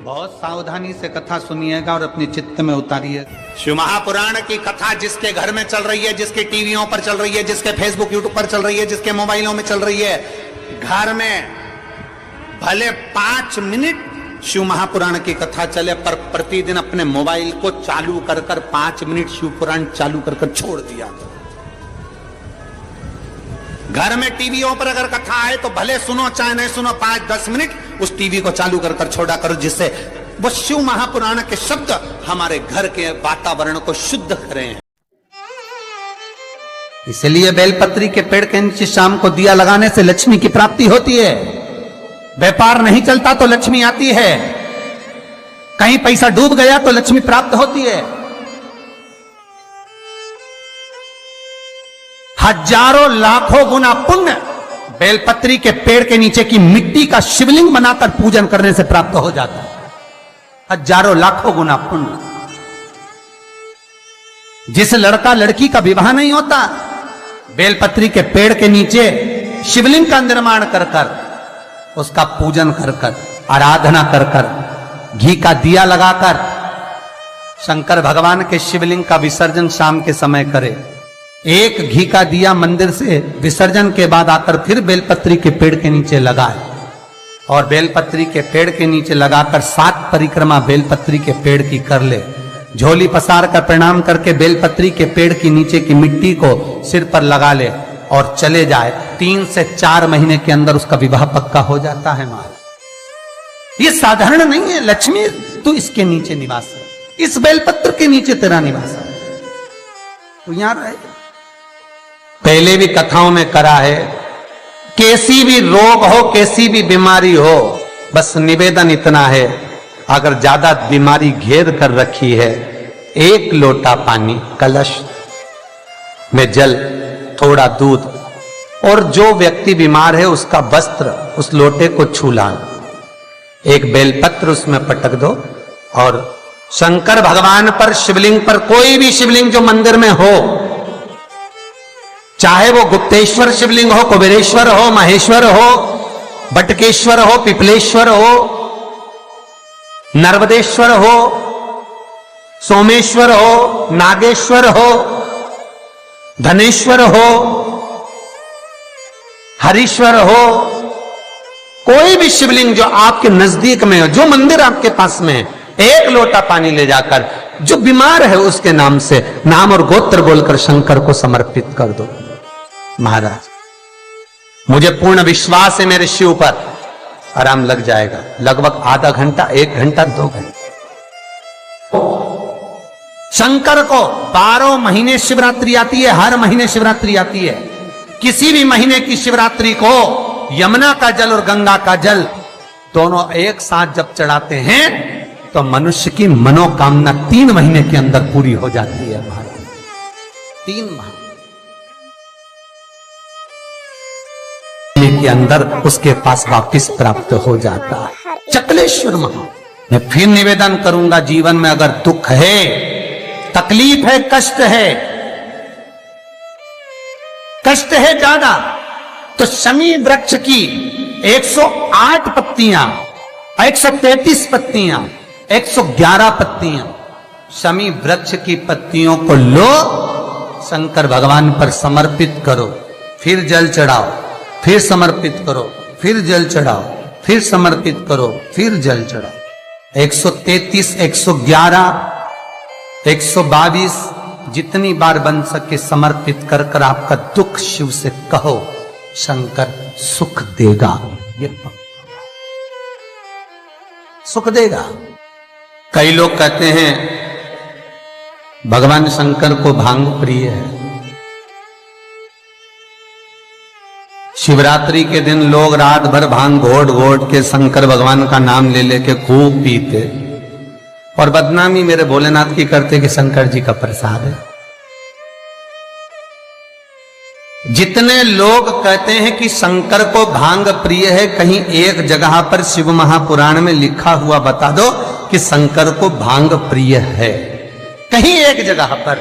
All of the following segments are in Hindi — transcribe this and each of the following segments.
बहुत सावधानी से कथा सुनिएगा और अपने चित्त में उतारिए। शिव महापुराण की कथा जिसके घर में चल रही है, जिसके टीवियों पर चल रही है, जिसके फेसबुक यूट्यूब पर चल रही है, जिसके मोबाइलों में चल रही है, घर में भले 5 मिनट शिव महापुराण की कथा चले, पर प्रतिदिन अपने मोबाइल को चालू कर 5 मिनट शिव पुराण चालू कर छोड़ दिया। घर में टीवियों पर अगर कथा आए तो भले सुनो चाहे नहीं सुनो, 5-10 मिनट उस टीवी को चालू कर छोड़ा करो, जिससे वो शिव महापुराण के शब्द हमारे घर के वातावरण को शुद्ध करें। इसलिए बेलपत्री के पेड़ के नीचे शाम को दिया लगाने से लक्ष्मी की प्राप्ति होती है। व्यापार नहीं चलता तो लक्ष्मी आती है, कहीं पैसा डूब गया तो लक्ष्मी प्राप्त होती है। हजारों लाखों गुना पुण्य बेलपत्री के पेड़ के नीचे की मिट्टी का शिवलिंग बनाकर पूजन करने से प्राप्त हो जाता है। हजारों लाखों गुना पुण्य। जिस लड़का लड़की का विवाह नहीं होता, बेलपत्री के पेड़ के नीचे शिवलिंग का निर्माण कर उसका पूजन कर आराधना कर घी का दिया लगाकर शंकर भगवान के शिवलिंग का विसर्जन शाम के समय करे। एक घी का दिया मंदिर से विसर्जन के बाद आकर फिर बेलपत्री के पेड़ के नीचे लगाए और बेलपत्री के पेड़ के नीचे लगाकर 7 परिक्रमा बेलपत्री के पेड़ की कर ले। झोली पसार कर प्रणाम करके बेलपत्री के पेड़ की नीचे की मिट्टी को सिर पर लगा ले और चले जाए। 3 से 4 महीने के अंदर उसका विवाह पक्का हो जाता है। माँ, ये साधारण नहीं है। लक्ष्मी तू इसके नीचे निवास है, इस बेलपत्र के नीचे तेरा निवास है, तो यहां रहे। पहले भी कथाओं में करा है, कैसी भी रोग हो, कैसी भी बीमारी हो, बस निवेदन इतना है, अगर ज्यादा बीमारी घेर कर रखी है, 1 लोटा पानी, कलश में जल, थोड़ा दूध और जो व्यक्ति बीमार है उसका वस्त्र उस लोटे को छू लाना, एक बेलपत्र उसमें पटक दो और शंकर भगवान पर, शिवलिंग पर, कोई भी शिवलिंग जो मंदिर में हो, चाहे वो गुप्तेश्वर शिवलिंग हो, कुबेरेश्वर हो, महेश्वर हो, बटकेश्वर हो, पिपलेश्वर हो, नर्मदेश्वर हो, सोमेश्वर हो, नागेश्वर हो, धनेश्वर हो, हरीश्वर हो, कोई भी शिवलिंग जो आपके नजदीक में हो, जो मंदिर आपके पास में है, 1 लोटा पानी ले जाकर जो बीमार है उसके नाम से नाम और गोत्र बोलकर शंकर को समर्पित कर दो। महाराज, मुझे पूर्ण विश्वास है मेरे शिव पर, आराम लग जाएगा। लगभग आधा घंटा, 1 घंटा, 2 घंटे। शंकर को 12 महीने शिवरात्रि आती है, हर महीने शिवरात्रि आती है। किसी भी महीने की शिवरात्रि को यमुना का जल और गंगा का जल दोनों एक साथ जब चढ़ाते हैं तो मनुष्य की मनोकामना 3 महीने के अंदर पूरी हो जाती है। महाराज, 3 महीने के अंदर उसके पास वापिस प्राप्त हो जाता है। चकलेश्वर महा, मैं फिर निवेदन करूंगा, जीवन में अगर दुख है, तकलीफ है, कष्ट है ज्यादा, तो शमी वृक्ष की 108 पत्तियां, 133 पत्तियां, 111 पत्तियां, शमी वृक्ष की पत्तियों को लो, शंकर भगवान पर समर्पित करो, फिर जल चढ़ाओ, फिर समर्पित करो, फिर जल चढ़ाओ, फिर समर्पित करो, फिर जल चढ़ाओ। 133, 111, 122 जितनी बार बन सके समर्पित कर आपका दुख शिव से कहो, शंकर सुख देगा, ये सुख देगा। कई लोग कहते हैं भगवान शंकर को भांग प्रिय है। शिवरात्रि के दिन लोग रात भर भांग घोट घोट के शंकर भगवान का नाम ले लेके खूब पीते और बदनामी मेरे भोलेनाथ की करते कि शंकर जी का प्रसाद है। जितने लोग कहते हैं कि शंकर को भांग प्रिय है, कहीं एक जगह पर शिव महापुराण में लिखा हुआ बता दो कि शंकर को भांग प्रिय है, कहीं एक जगह पर।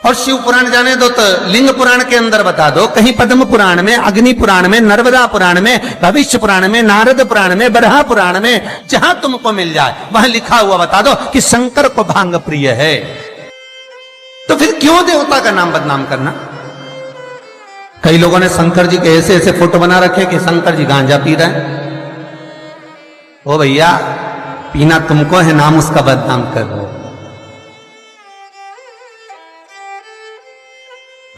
और शिव पुराण जाने दो तो लिंग पुराण के अंदर बता दो, कहीं पद्म पुराण में, अग्नि पुराण में, नर्मदा पुराण में, भविष्य पुराण में, नारद पुराण में, बरहा पुराण में, जहां तुमको मिल जाए वहां लिखा हुआ बता दो कि शंकर को भांग प्रिय है। तो फिर क्यों देवता का नाम बदनाम करना? कई लोगों ने शंकर जी के ऐसे ऐसे फोटो बना रखे कि शंकर जी गांजा पी रहे हैं। ओ भैया, पीना तुमको है, नाम उसका बदनाम कर रहे हो।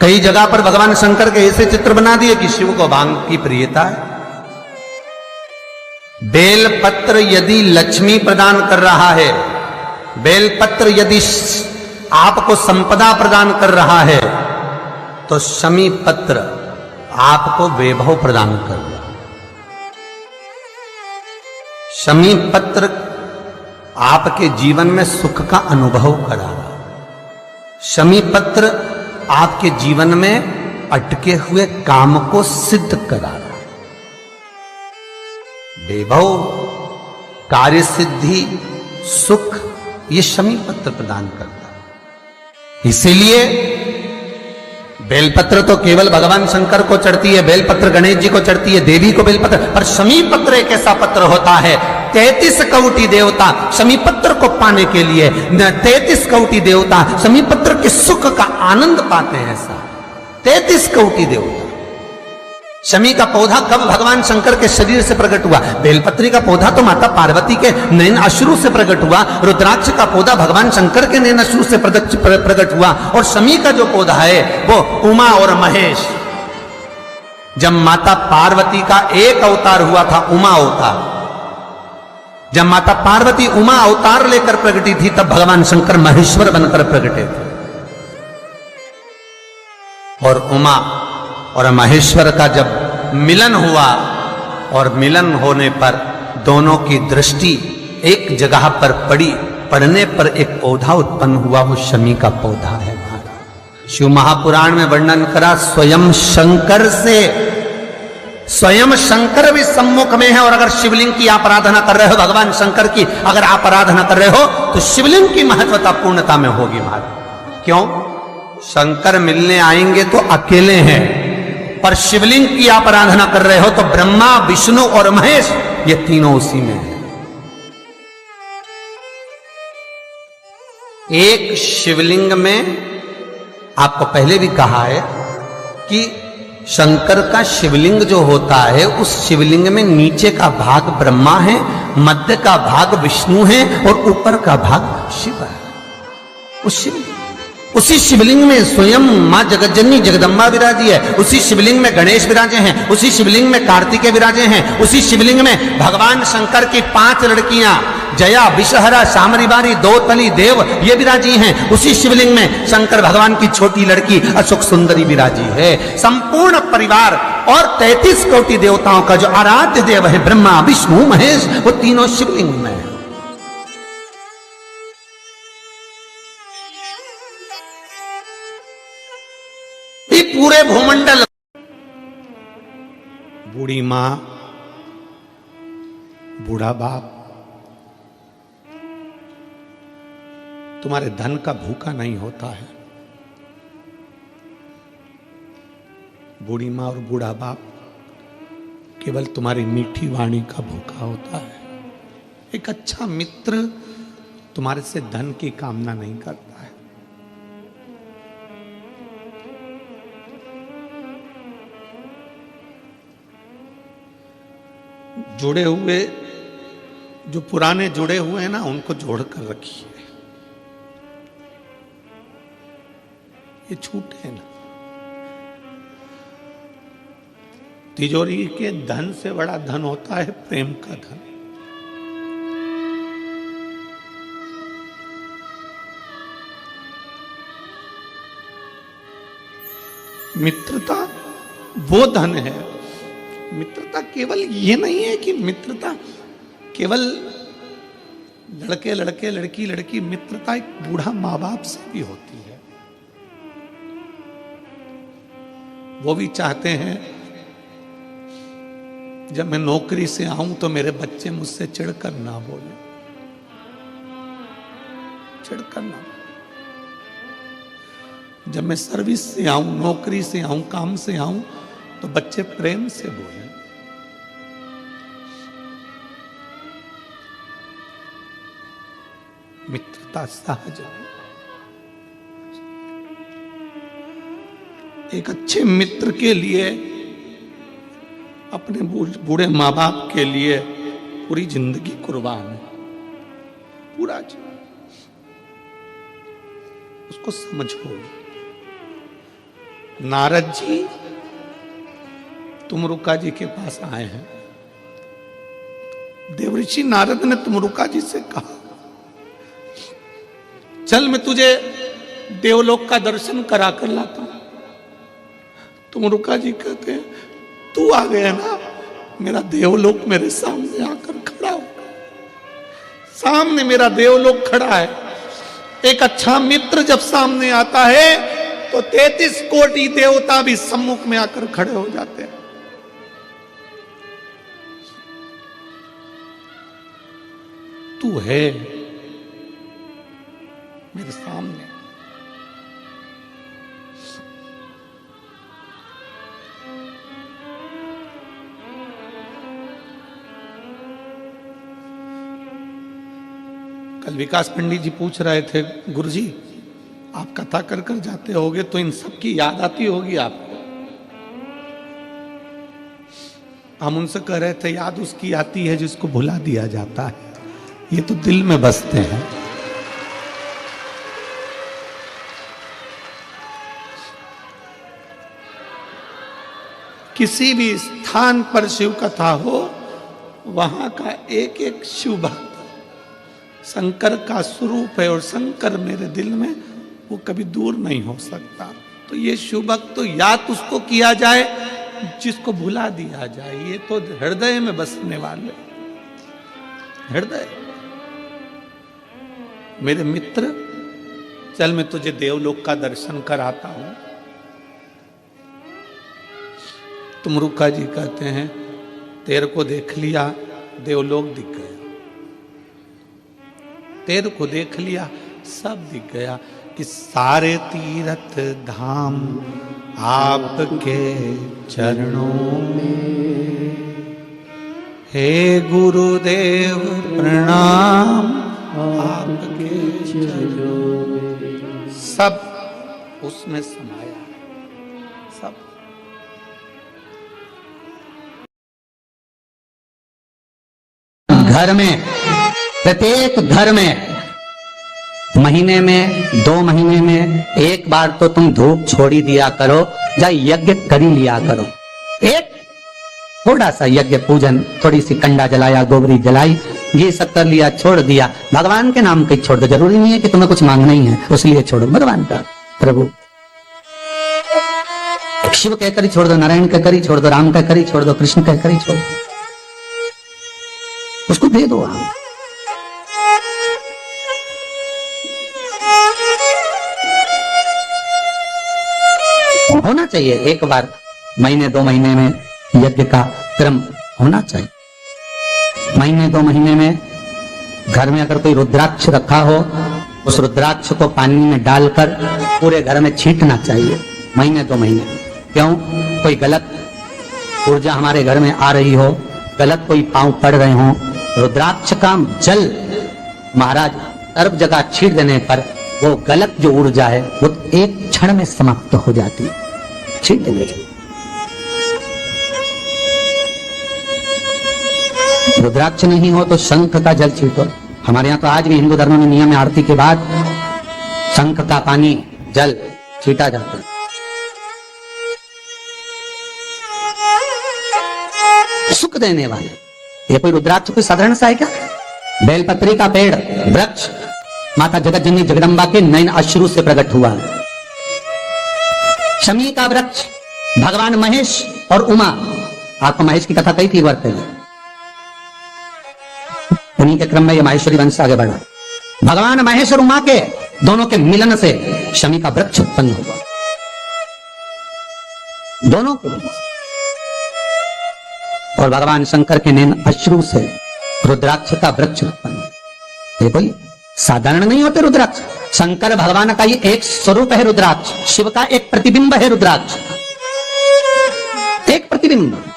कई जगह पर भगवान शंकर के ऐसे चित्र बना दिए कि शिव को भांग की प्रियता है। बेलपत्र यदि लक्ष्मी प्रदान कर रहा है, बेलपत्र यदि आपको संपदा प्रदान कर रहा है, तो शमी पत्र आपको वैभव प्रदान कर रहा है। शमी पत्र आपके जीवन में सुख का अनुभव करा रहा है। शमी पत्र आपके जीवन में अटके हुए काम को सिद्ध करा रहा है। वैभव, कार्य सिद्धि, सुख, ये शमी पत्र प्रदान करता है। इसीलिए बेलपत्र तो केवल भगवान शंकर को चढ़ती है, बेलपत्र गणेश जी को चढ़ती है, देवी को बेलपत्र, पर शमी पत्र एक ऐसा पत्र होता है, 33 कौटि देवता शमी पत्र को पाने के लिए, 33 कौटि देवता शमी पत्र के सुख का आनंद पाते हैं। ऐसा 33 कौटि देवता। शमी का पौधा कब भगवान शंकर के शरीर से प्रकट हुआ? बेलपत्री का पौधा तो माता पार्वती के नैन अश्रु से प्रकट हुआ। रुद्राक्ष का पौधा भगवान शंकर के नैन अश्रु से प्रकट हुआ। और शमी का जो पौधा है वो उमा और महेश, जब माता पार्वती का एक अवतार हुआ था, उमा अवतार, जब माता पार्वती उमा अवतार लेकर प्रकटी थी, तब भगवान शंकर महेश्वर बनकर प्रकटे थे। और उमा और महेश्वर का जब मिलन हुआ, और मिलन होने पर दोनों की दृष्टि एक जगह पर पड़ी, पड़ने पर एक पौधा उत्पन्न हुआ, वो शमी का पौधा है। शिव महापुराण में वर्णन करा, स्वयं शंकर से, स्वयं शंकर भी सम्मुख में है। और अगर शिवलिंग की आप आराधना कर रहे हो, भगवान शंकर की अगर आप आराधना कर रहे हो, तो शिवलिंग की महत्वता पूर्णता में होगी महाराज। क्यों? शंकर मिलने आएंगे तो अकेले हैं, पर शिवलिंग की आप आराधना कर रहे हो तो ब्रह्मा, विष्णु और महेश, ये तीनों उसी में है। एक शिवलिंग में, आपको पहले भी कहा है कि शंकर का शिवलिंग जो होता है, उस शिवलिंग में नीचे का भाग ब्रह्मा है, मध्य का भाग विष्णु है और ऊपर का भाग शिव है। उसी शिवलिंग में स्वयं मां जगज्जननी जगदम्बा विराजी है, उसी शिवलिंग में गणेश विराजे हैं, उसी शिवलिंग में कार्तिकेय विराजे हैं, उसी शिवलिंग में भगवान शंकर की 5 लड़कियां जया, विषहरा, शामरीबारी, दो-तली, देव, ये विराजी हैं। उसी शिवलिंग में शंकर भगवान की छोटी लड़की अशोक सुंदरी विराजी है। संपूर्ण परिवार और 33 कोटि देवताओं का जो आराध्य देव है ब्रह्मा, विष्णु, महेश, वो तीनों शिवलिंग में है। ये पूरे भूमंडल, बूढ़ी मां, बूढ़ा बाप तुम्हारे धन का भूखा नहीं होता है। बूढ़ी मां और बूढ़ा बाप केवल तुम्हारी मीठी वाणी का भूखा होता है। एक अच्छा मित्र तुम्हारे से धन की कामना नहीं करता है। जुड़े हुए, जो पुराने जुड़े हुए हैं ना, उनको जोड़कर रखिए, ये छूटे ना। तिजोरी के धन से बड़ा धन होता है प्रेम का धन। मित्रता वो धन है। मित्रता केवल ये नहीं है कि मित्रता केवल लड़के लड़के, लड़की लड़की, मित्रता एक बूढ़ा माँ बाप से भी होती है। वो भी चाहते हैं जब मैं नौकरी से आऊं तो मेरे बच्चे मुझसे चिढ़कर ना बोले, चिढ़कर ना। जब मैं सर्विस से आऊं, नौकरी से आऊं, काम से आऊं, तो बच्चे प्रेम से बोले। मित्रता सहज है। एक अच्छे मित्र के लिए अपने बूढ़े माँ बाप के लिए पूरी जिंदगी कुर्बान है, पूरा जीवन। उसको समझो। नारद जी तुमरुका जी के पास आए हैं। देवऋषि नारद ने तुमरुका जी से कहा, चल मैं तुझे देवलोक का दर्शन करा कर लाता हूं। तुमरुका जी कहते हैं, तू आ गया ना, मेरा देवलोक मेरे सामने आकर खड़ा हो। सामने मेरा देवलोक खड़ा है। एक अच्छा मित्र जब सामने आता है तो 33 कोटि देवता भी सम्मुख में आकर खड़े हो जाते हैं। तू है मेरे सामने। कल विकास पंडित जी पूछ रहे थे, गुरुजी आप कथा कर कर जाते होगे तो इन सब की याद आती होगी आपको। हम उनसे कह रहे थे, याद उसकी आती है जिसको भुला दिया जाता है, ये तो दिल में बसते हैं। किसी भी स्थान पर शिव कथा हो, वहां का एक एक शिव भक्त शंकर का स्वरूप है, और शंकर मेरे दिल में वो कभी दूर नहीं हो सकता। तो ये शिव भक्त तो याद उसको किया जाए जिसको भुला दिया जाए, ये तो हृदय में बसने वाले। हृदय मेरे मित्र, चल मैं तुझे देवलोक का दर्शन कराता हूं। तुमरुका जी कहते हैं, तेरे को देख लिया, देवलोक दिख गया। तेरे को देख लिया, सब दिख गया। कि सारे तीर्थ धाम आपके चरणों में, हे गुरुदेव प्रणाम आपके चरणों में। सब उसमें समाया है, सब। घर में, प्रत्येक घर में महीने में, 2 महीने में एक बार तो तुम धूप छोड़ी दिया करो, या यज्ञ करी लिया करो। एक थोड़ा सा यज्ञ पूजन, थोड़ी सी कंडा जलाया, गोबरी जलाई, घी शक्कर लिया, छोड़ दिया। भगवान के नाम के छोड़ दो, जरूरी नहीं है कि तुम्हें कुछ मांगना ही है, उसलिए छोड़ो भगवान का। प्रभु शिव कहकर ही छोड़ दो, नारायण कहकर ही छोड़ दो, राम कहकर ही छोड़ दो, कृष्ण कहकर ही छोड़ दो, उसको दे दो आप। होना चाहिए एक बार महीने 2 महीने में यज्ञ का क्रम होना चाहिए। महीने 2 महीने में घर में अगर कोई रुद्राक्ष रखा हो, उस रुद्राक्ष को पानी में डालकर पूरे घर में छींटना चाहिए महीने 2 महीने। क्यों? कोई गलत ऊर्जा हमारे घर में आ रही हो, गलत कोई पांव पड़ रहे हो, रुद्राक्ष का जल महाराज सर्व जगह छींट देने पर वो गलत जो ऊर्जा है वो एक क्षण में समाप्त हो जाती है। छींट देंगे। रुद्राक्ष नहीं हो तो शंख का जल छींटो। हमारे यहाँ तो आज भी हिंदू धर्म में नियम है, आरती के बाद शंख का पानी जल छींटा जाता है। सुख देने वाले। ये कोई रुद्राक्ष कोई साधारण सा है क्या? बेलपत्री का पेड़, वृक्ष माता जगत जननी जगदम्बा के नयन अश्रु से प्रकट हुआ। शमी का वृक्ष भगवान महेश और उमा, आपको महेश की कथा कही थी एक बार पहले, उन्हीं के क्रम में ये माहेश्वरी वंश आगे बढ़ा। भगवान महेश और उमा के दोनों के मिलन से शमी का वृक्ष उत्पन्न हुआ, दोनों के मिलन से। और भगवान शंकर के नैन अश्रु से रुद्राक्ष का वृक्ष उत्पन्न। ये कोई साधारण नहीं होते रुद्राक्ष, शंकर भगवान का ये एक स्वरूप है रुद्राक्ष, शिव का एक प्रतिबिंब है रुद्राक्ष, एक प्रतिबिंब।